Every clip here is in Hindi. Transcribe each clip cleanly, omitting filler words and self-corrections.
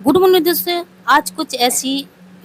गुड मॉर्निंग दोस्तों। आज कुछ ऐसी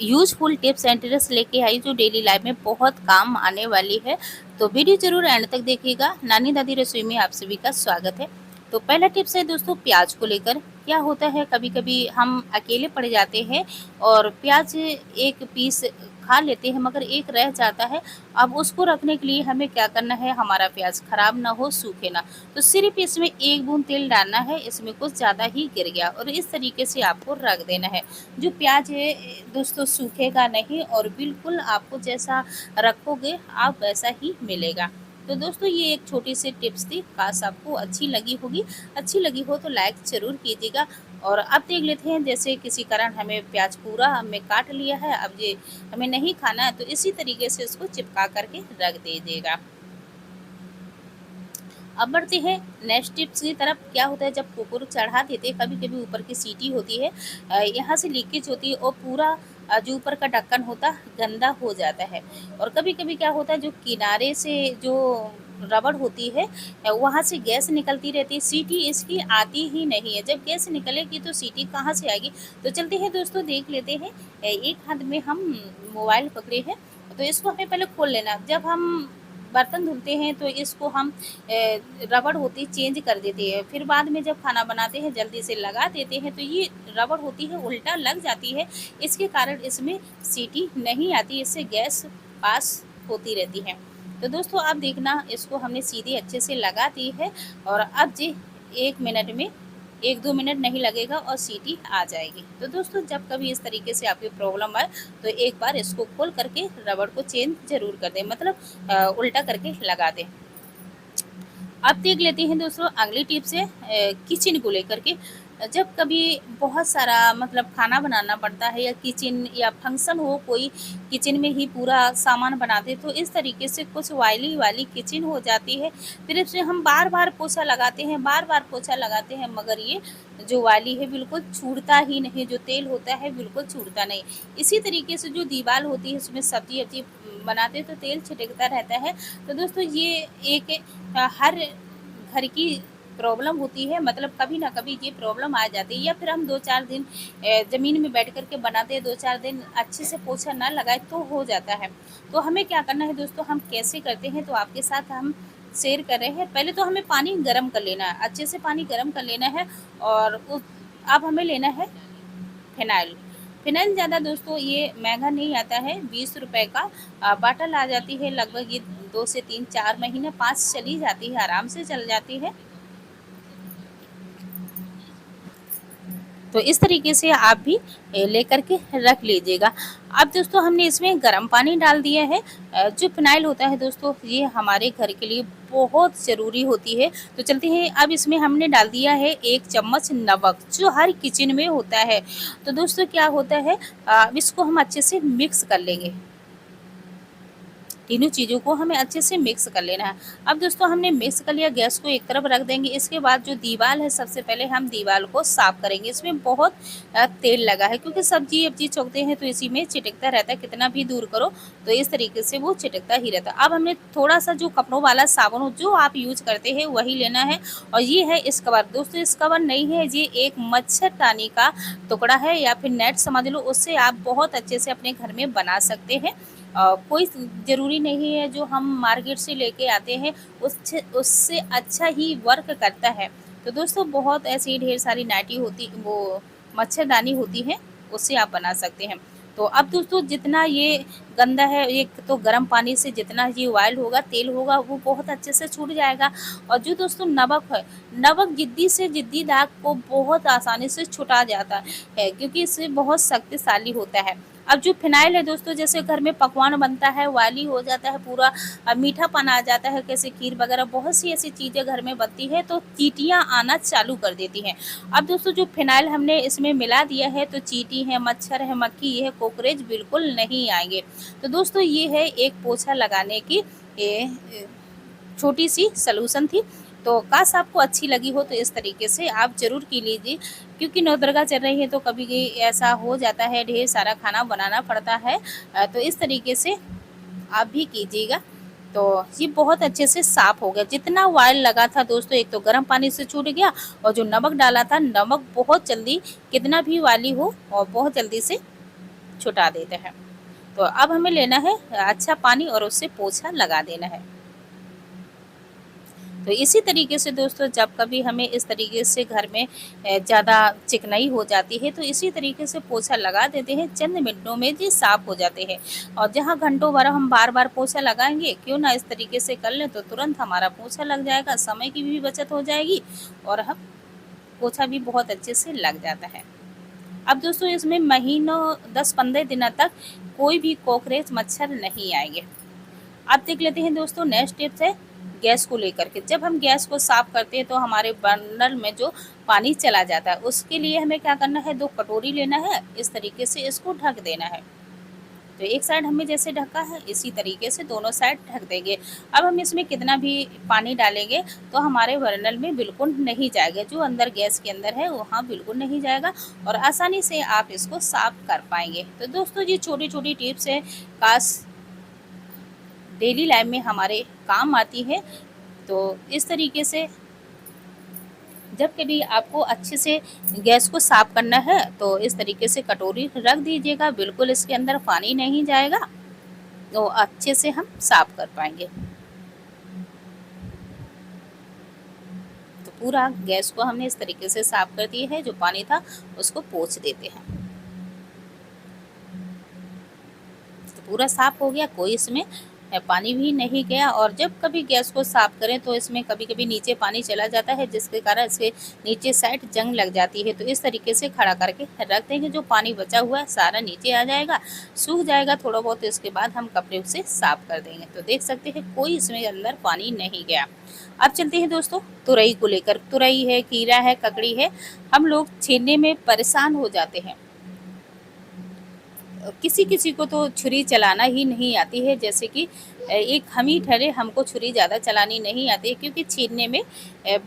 यूजफुल टिप्स एंड ट्रिक्स लेके आई जो डेली लाइफ में बहुत काम आने वाली है। तो वीडियो जरूर एंड तक देखिएगा। नानी दादी रसोई में आप सभी का स्वागत है। तो पहला टिप्स है दोस्तों प्याज को लेकर। क्या होता है, कभी कभी हम अकेले पड़ जाते हैं और प्याज एक पीस खा लेते हैं मगर एक रह जाता है। अब उसको रखने के लिए हमें क्या करना है, हमारा प्याज खराब ना हो, सूखे ना। तो सिर्फ इसमें एक बूंद तेल डालना है, इसमें कुछ ज़्यादा ही गिर गया और इस तरीके से आपको रख देना है। जो प्याज है दोस्तों सूखेगा नहीं और बिल्कुल आपको जैसा रखोगे आप वैसा ही मिलेगा। तो दोस्तों ये एक छोटी सी टिप्स थी, काश आपको अच्छी लगी होगी। अच्छी लगी हो तो लाइक ज़रूर कीजिएगा। और अब देख लेते हैं, जैसे किसी कारण हमें प्याज पूरा हमें काट लिया है, अब ये हमें नहीं खाना है तो इसी तरीके से इसको चिपका करके रख दीजिएगा। अब बढ़ते हैं नेक्स्ट टिप्स की तरफ। क्या होता है, जब कुकर चढ़ा देते हैं कभी कभी ऊपर की सीटी होती है, यहाँ से लीकेज होती है और पूरा जो ऊपर का ढक्कन होता गंदा हो जाता है। और कभी कभी क्या होता है, जो किनारे से जो रबड़ होती है वहाँ से गैस निकलती रहती है, सीटी इसकी आती ही नहीं है। जब गैस निकलेगी तो सीटी कहाँ से आएगी। तो चलते हैं दोस्तों देख लेते हैं। एक हाथ में हम मोबाइल पकड़े हैं तो इसको हमें पहले खोल लेना। जब हम बर्तन धुलते हैं तो इसको हम रबड़ होती चेंज कर देते हैं, फिर बाद में जब खाना बनाते हैं जल्दी से लगा देते हैं तो ये रबड़ होती है उल्टा लग जाती है। इसके कारण इसमें सीटी नहीं आती, इससे गैस पास होती रहती है। तो दोस्तों आप देखना, इसको हमने सीधी अच्छे से लगा दी है और अब जी 1 मिनट में 1-2 मिनट नहीं लगेगा और सीटी आ जाएगी। तो दोस्तों जब कभी इस तरीके से आपकी प्रॉब्लम आए तो एक बार इसको खोल करके रबड़ को चेंज ज़रूर कर दें, मतलब उल्टा करके लगा दें। अब देख लेते हैं दोस्तों अगली टिप्स है किचन को लेकर के। जब कभी बहुत सारा मतलब खाना बनाना पड़ता है या किचन या फंक्शन हो कोई, किचन में ही पूरा सामान बनाते तो इस तरीके से कुछ वाली वाली किचन हो जाती है। फिर इसमें हम बार बार पोछा लगाते हैं, बार बार पोछा लगाते हैं मगर ये जो वाली है बिल्कुल छूटता ही नहीं, जो तेल होता है बिल्कुल छूटता नहीं। इसी तरीके से जो दीवार होती है उसमें सब्जी वब्जी बनाते तो तेल छिटकता रहता है। तो दोस्तों ये एक हर घर की प्रॉब्लम होती है, मतलब कभी ना कभी ये प्रॉब्लम आ जाती है। या फिर हम 2-4 दिन ज़मीन में बैठ कर के बनाते हैं, 2-4 दिन अच्छे से पोछा ना लगाए तो हो जाता है। तो हमें क्या करना है दोस्तों, हम कैसे करते हैं तो आपके साथ हम शेयर कर रहे हैं। पहले तो हमें पानी गर्म कर लेना है, अच्छे से पानी गर्म कर लेना है और अब हमें लेना है फिनाइल। फिनाइल ज़्यादा दोस्तों ये महंगा नहीं आता है, 20 रुपए का बाटल आ जाती है। लगभग ये 2 से 3-4 महीने 5 चली जाती है, आराम से चल जाती है। तो इस तरीके से आप भी लेकर के रख लीजिएगा। अब दोस्तों हमने इसमें गर्म पानी डाल दिया है। जो फिनाइल होता है दोस्तों ये हमारे घर के लिए बहुत ज़रूरी होती है। तो चलते हैं, अब इसमें हमने डाल दिया है 1 चम्मच नमक जो हर किचन में होता है। तो दोस्तों क्या होता है, इसको हम अच्छे से मिक्स कर लेंगे। तीनों चीज़ों को हमें अच्छे से मिक्स कर लेना है। अब दोस्तों हमने मिक्स कर लिया, गैस को एक तरफ रख देंगे। इसके बाद जो दीवार है सबसे पहले हम दीवार को साफ़ करेंगे। इसमें बहुत तेल लगा है क्योंकि सब्जी वब्जी चौंकते हैं तो इसी में चिटकता रहता है, कितना भी दूर करो तो इस तरीके से वो चिटकता ही रहता है। अब हमने थोड़ा सा जो कपड़ों वाला साबुन जो आप यूज़ करते हैं वही लेना है और ये है स्क्रबर। दोस्तों स्क्रबर नहीं है, ये एक मच्छरदानी का टुकड़ा है या फिर नेट समझ लो, उससे आप बहुत अच्छे से अपने घर में बना सकते हैं। कोई ज़रूरी नहीं है जो हम मार्केट से लेके आते हैं उससे उससे अच्छा ही वर्क करता है। तो दोस्तों बहुत ऐसी ढेर सारी नाइटी होती, वो मच्छरदानी होती है, उससे आप बना सकते हैं। तो अब दोस्तों जितना ये गंदा है, एक तो गर्म पानी से जितना ये ऑयल होगा तेल होगा वो बहुत अच्छे से छूट जाएगा। और जो दोस्तों नमक है, नमक जिद्दी से जिद्दी दाग को बहुत आसानी से छुटा जाता है क्योंकि इससे बहुत शक्तिशाली होता है। अब जो फिनाइल है दोस्तों, जैसे घर में पकवान बनता है ऑयली हो जाता है पूरा, मीठापन आ जाता है, कैसे खीर वगैरह बहुत सी ऐसी चीज़ें घर में बनती है तो चींटियाँ आना चालू कर देती हैं। अब दोस्तों जो फिनाइल हमने इसमें मिला दिया है तो चींटी है, मच्छर है, मक्खी है, कॉकरोच बिल्कुल नहीं आएंगे। तो दोस्तों ये है एक पोछा लगाने की छोटी सी सलूशन थी। तो काश आपको अच्छी लगी हो तो इस तरीके से आप ज़रूर की लीजिए क्योंकि नवदुर्गा चल रही है तो कभी ऐसा हो जाता है, ढेर सारा खाना बनाना पड़ता है। तो इस तरीके से आप भी कीजिएगा। तो ये बहुत अच्छे से साफ़ हो गया। जितना ऑयल लगा था दोस्तों, एक तो गर्म पानी से छूट गया, और जो नमक डाला था, नमक बहुत जल्दी, कितना भी ऑयली हो और बहुत जल्दी से छुटा देते हैं। तो अब हमें लेना है अच्छा पानी और उससे पोछा लगा देना है। तो इसी तरीके से दोस्तों, जब कभी हमें इस तरीके से घर में ज़्यादा चिकनाई हो जाती है, तो इसी तरीके से पोछा लगा देते हैं, चंद मिनटों में ये साफ़ हो जाते हैं। और जहाँ घंटों भर हम बार-बार पोछा लगाएँगे, क्यों ना इस तरीके से कर लें, तो तुरंत हमारा पोछा लग जाएगा, समय की भी बचत हो जाएगी और हम पोछा भी बहुत अच्छे से लग जाता है। अब दोस्तों, इसमें महीनों 10-15 दिनों तक कोई भी कॉकरोच, मच्छर नहीं आएँगे। अब देख लेते हैं दोस्तों, नेक्स्ट टिप्स है गैस को लेकर के। जब हम गैस को साफ़ करते हैं तो हमारे बर्नर में जो पानी चला जाता है, उसके लिए हमें क्या करना है, 2 कटोरी लेना है, इस तरीके से इसको ढक देना है। तो एक साइड हमने जैसे ढका है, इसी तरीके से दोनों साइड ढक देंगे। अब हम इसमें कितना भी पानी डालेंगे तो हमारे बर्नर में बिल्कुल नहीं जाएगा, जो अंदर गैस के अंदर है वहाँ बिल्कुल नहीं जाएगा और आसानी से आप इसको साफ़ कर पाएंगे। तो दोस्तों, ये छोटी-छोटी टिप्स है, काश डेली लाइफ में हमारे काम आती है। तो इस तरीके से जब कभी आपको अच्छे से गैस को साफ़ करना है, तो इस तरीके से कटोरी रख दीजिएगा, बिल्कुल इसके अंदर पानी नहीं जाएगा, तो अच्छे से हम साफ़ कर पाएंगे। तो पूरा गैस को हमने इस तरीके से साफ़ कर दिया है, जो पानी था उसको पोंछ देते हैं। तो पूरा साफ़ हो गया, कोई इसमें पानी भी नहीं गया। और जब कभी गैस को साफ़ करें तो इसमें कभी-कभी नीचे पानी चला जाता है, जिसके कारण इसके नीचे साइड जंग लग जाती है। तो इस तरीके से खड़ा करके रख देंगे, जो पानी बचा हुआ है सारा नीचे आ जाएगा, सूख जाएगा थोड़ा बहुत, तो इसके बाद हम कपड़े से साफ़ कर देंगे। तो देख सकते हैं कोई इसमें अंदर पानी नहीं गया। अब चलते हैं दोस्तों तुरई को लेकर। तुरई है, खीरा है, ककड़ी है, हम लोग छीलने में परेशान हो जाते हैं। किसी किसी को तो छुरी चलाना ही नहीं आती है, जैसे कि एक हम ही ठहरे, हमको छुरी ज़्यादा चलानी नहीं आती है, क्योंकि छीलने में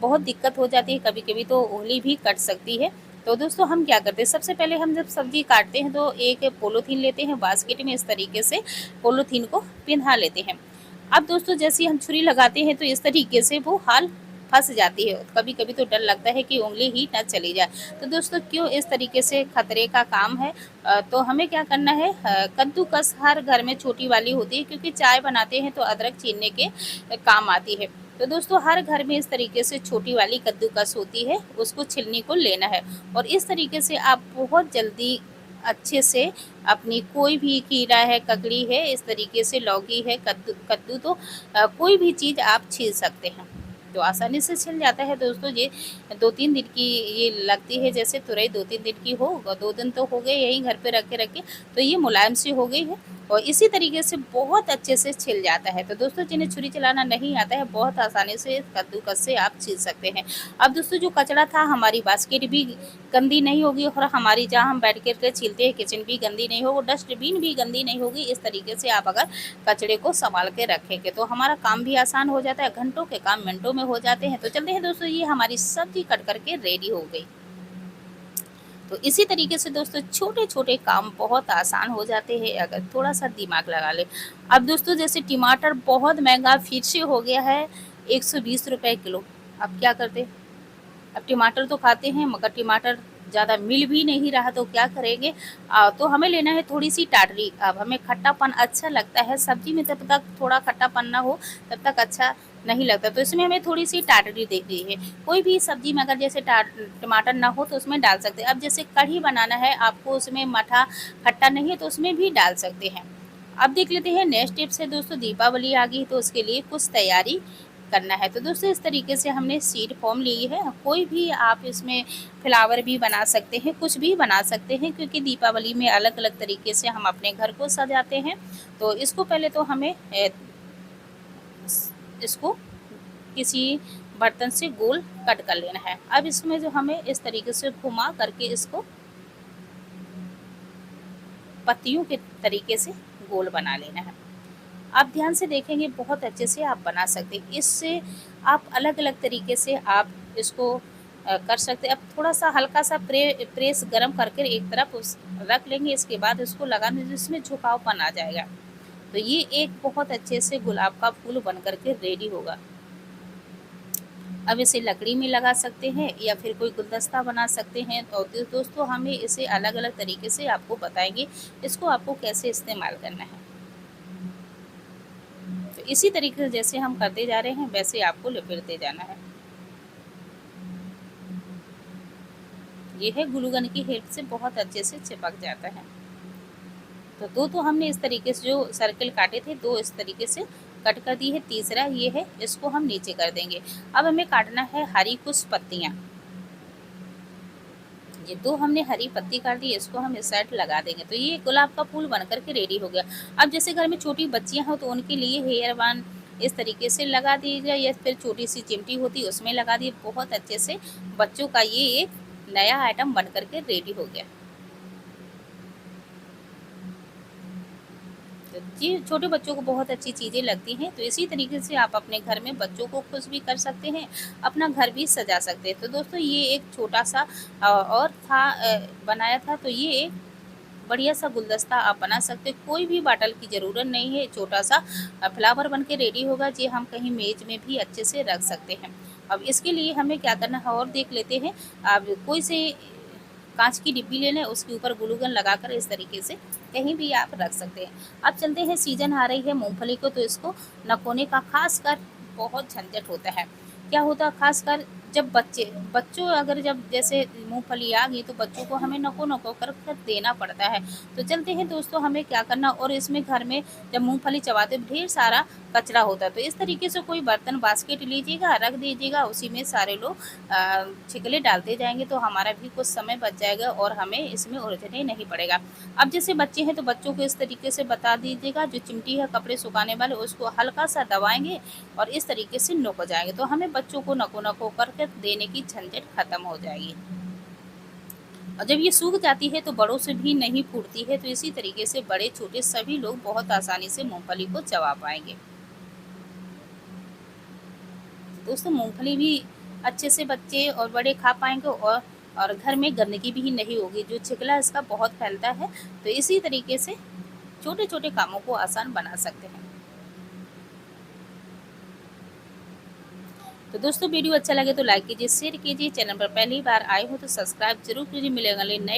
बहुत दिक्कत हो जाती है, कभी-कभी तो उंगली भी कट सकती है। तो दोस्तों, हम क्या करते हैं, सबसे पहले हम जब सब्ज़ी काटते हैं तो एक पॉलीथीन लेते हैं, बास्केट में इस तरीके से पॉलीथीन को पिन्हा लेते हैं। अब दोस्तों, जैसे ही हम छुरी लगाते हैं तो इस तरीके से वो हाल फँस जाती है। कभी-कभी तो डर लगता है कि उँगली ही ना चली जाए। तो दोस्तों, क्यों इस तरीके से खतरे का काम है। तो हमें क्या करना है, कद्दूकस हर घर में छोटी वाली होती है, क्योंकि चाय बनाते हैं तो अदरक छीलने के काम आती है। तो दोस्तों, हर घर में इस तरीके से छोटी वाली कद्दूकस होती है, उसको छीलने को लेना है। और इस तरीके से आप बहुत जल्दी अच्छे से अपनी कोई भी खीरा है, ककड़ी है, इस तरीके से लौकी है, कद्दू कद्दू तो कोई भी चीज़ आप छील सकते हैं। तो आसानी से छिल जाता है दोस्तों। ये 2-3 दिन की ये लगती है, जैसे तुरई 2-3 दिन की हो, 2 दिन तो हो गए यहीं घर पे रखे-रखे, तो ये मुलायम सी हो गई है और इसी तरीके से बहुत अच्छे से छिल जाता है। तो दोस्तों, जिन्हें छुरी चलाना नहीं आता है, बहुत आसानी से कद्दूकस से आप छील सकते हैं। अब दोस्तों, जो कचरा था, हमारी बास्केट भी गंदी नहीं होगी और हमारी जहाँ हम बैठ कर के छीलते हैं किचन भी गंदी नहीं होगी, डस्टबिन भी गंदी नहीं होगी। इस तरीके से आप अगर कचरे को संभाल के रखेंगे तो हमारा काम भी आसान हो जाता है, घंटों के काम मिनटों में हो जाते हैं। तो चलते हैं दोस्तों, ये हमारी सब्जी कट करके रेडी हो गई। तो इसी तरीके से दोस्तों, छोटे-छोटे काम बहुत आसान हो जाते हैं अगर थोड़ा-सा दिमाग लगा लें। अब दोस्तों, जैसे टमाटर बहुत महँगा फिर से हो गया है, 120 रुपए किलो। अब क्या करते? अब टमाटर तो खाते हैं, मगर टमाटर ज़्यादा मिल भी नहीं रहा, तो क्या करेंगे? तो हमें लेना है थोड़ी-सी टाटरी। अब हमें खट्टापन अच्छा लगता है, सब्ज़ी में जब तक थोड़ा खट्टापन ना हो तब तक अच्छा नहीं लगता, तो इसमें हमें थोड़ी-सी टाटरी देनी है। कोई भी सब्ज़ी में अगर जैसे टमाटर ना हो तो उसमें डाल सकते हैं। अब जैसे कढ़ी बनाना है आपको, उसमें मीठा खट्टा नहीं है तो उसमें भी डाल सकते हैं। अब देख लेते हैं नेक्स्ट टिप्स है दोस्तों, दीपावली आ गई तो उसके लिए कुछ तैयारी करना है। तो दोस्तों, इस तरीके से हमने सीड फॉर्म ली है, कोई भी आप इसमें फ्लावर भी बना सकते हैं, कुछ भी बना सकते हैं, क्योंकि दीपावली में अलग-अलग तरीके से हम अपने घर को सजाते हैं। तो इसको पहले तो हमें इसको किसी बर्तन से गोल कट कर लेना है। अब इसमें जो हमें इस तरीके से घुमा करके इसको पत्तियों के तरीके से गोल बना लेना है। आप ध्यान से देखेंगे बहुत अच्छे से आप बना सकते हैं। इससे आप अलग-अलग तरीके से आप इसको कर सकते हैं। अब थोड़ा-सा हल्का-सा प्रेस गरम करके एक तरफ उस रख लेंगे, इसके बाद इसको लगाने से इसमें झुकावपन आ जाएगा। तो ये एक बहुत अच्छे से गुलाब का फूल बन कर के रेडी होगा। अब इसे लकड़ी में लगा सकते हैं या फिर कोई गुलदस्ता बना सकते हैं। तो दोस्तों हमें इसे अलग-अलग तरीके से आपको बताएँगे, इसको आपको कैसे इस्तेमाल करना है। तो इसी तरीके से जैसे हम करते जा रहे हैं वैसे आपको लपेटते जाना है। ये है ग्लू गन की हेल्प से बहुत अच्छे से चिपक जाता है। तो 2 तो हमने इस तरीके से जो सर्किल काटे थे 2 इस तरीके से कट कर दी है, तीसरा ये है इसको हम नीचे कर देंगे। अब हमें काटना है हरी कुछ पत्तियाँ। ये 2 हमने हरी पत्ती काट दी, इसको हम इस साइड लगा देंगे। तो ये गुलाब का फूल बन कर के रेडी हो गया। अब जैसे घर में छोटी बच्चियाँ हो तो उनके लिए हेयर बांड इस तरीके से लगा दीजिए या फिर छोटी-सी चिमटी होती है उसमें लगा दिए। बहुत अच्छे से बच्चों का ये एक नया आइटम बन कर के रेडी हो गया। तो ये छोटे बच्चों को बहुत अच्छी चीज़ें लगती हैं, तो इसी तरीके से आप अपने घर में बच्चों को खुश भी कर सकते हैं, अपना घर भी सजा सकते हैं। तो दोस्तों ये एक छोटा-सा और था बनाया था, तो ये एक बढ़िया-सा गुलदस्ता आप बना सकते हैं। कोई भी बॉटल की ज़रूरत नहीं है, छोटा-सा फ्लावर बन के रेडी होगा, जे हम कहीं मेज़ में भी अच्छे से रख सकते हैं। अब इसके लिए हमें क्या करना है और देख लेते हैं। अब कोई से काँच की डिब्बी ले लें, उसके ऊपर ग्लू गन लगाकर इस तरीके से कहीं भी आप रख सकते हैं। अब चलते हैं सीज़न आ रही है मूँगफली को, तो इसको नकोने का ख़ासकर बहुत झंझट होता है। क्या होता है ख़ासकर जब बच्चों अगर जब जैसे मूँगफली आ गई तो बच्चों को हमें नको-नको कर देना पड़ता है। तो चलते हैं दोस्तों हमें क्या करना और इसमें घर में जब मूँगफली चबाते ढेर सारा कचरा होता है। तो इस तरीके से कोई बर्तन बास्केट लीजिएगा, रख दीजिएगा, उसी में सारे लोग छिकले डालते जाएँगे तो हमारा भी कुछ समय बच जाएगा और हमें इसमें उलझने नहीं पड़ेगा। अब जैसे बच्चे हैं तो बच्चों को इस तरीके से बता दीजिएगा, जो चिमटी है कपड़े सुखाने वाले उसको हल्का-सा दबाएँगे और इस तरीके से नुक जाएँगे। तो हमें बच्चों को नको-नको करके देने की झंझट खत्म हो जाएगी। और जब ये सूख जाती है तो बड़ों से भी नहीं फूटती है, तो इसी तरीके से बड़े-छोटे सभी लोग बहुत आसानी से मूँगफली को चबा पाएँगे। दोस्तों मूँगफली भी अच्छे से बच्चे और बड़े खा पाएँगे और घर में गंदगी भी नहीं होगी, जो छिकला इसका बहुत फैलता है, तो इसी तरीके से छोटे-छोटे कामों को आसान बना सकते हैं। तो दोस्तों वीडियो अच्छा लगे तो लाइक कीजिए, शेयर कीजिए, चैनल पर पहली बार आए हो तो सब्सक्राइब ज़रूर कीजिए। मिलेंगे अगले नए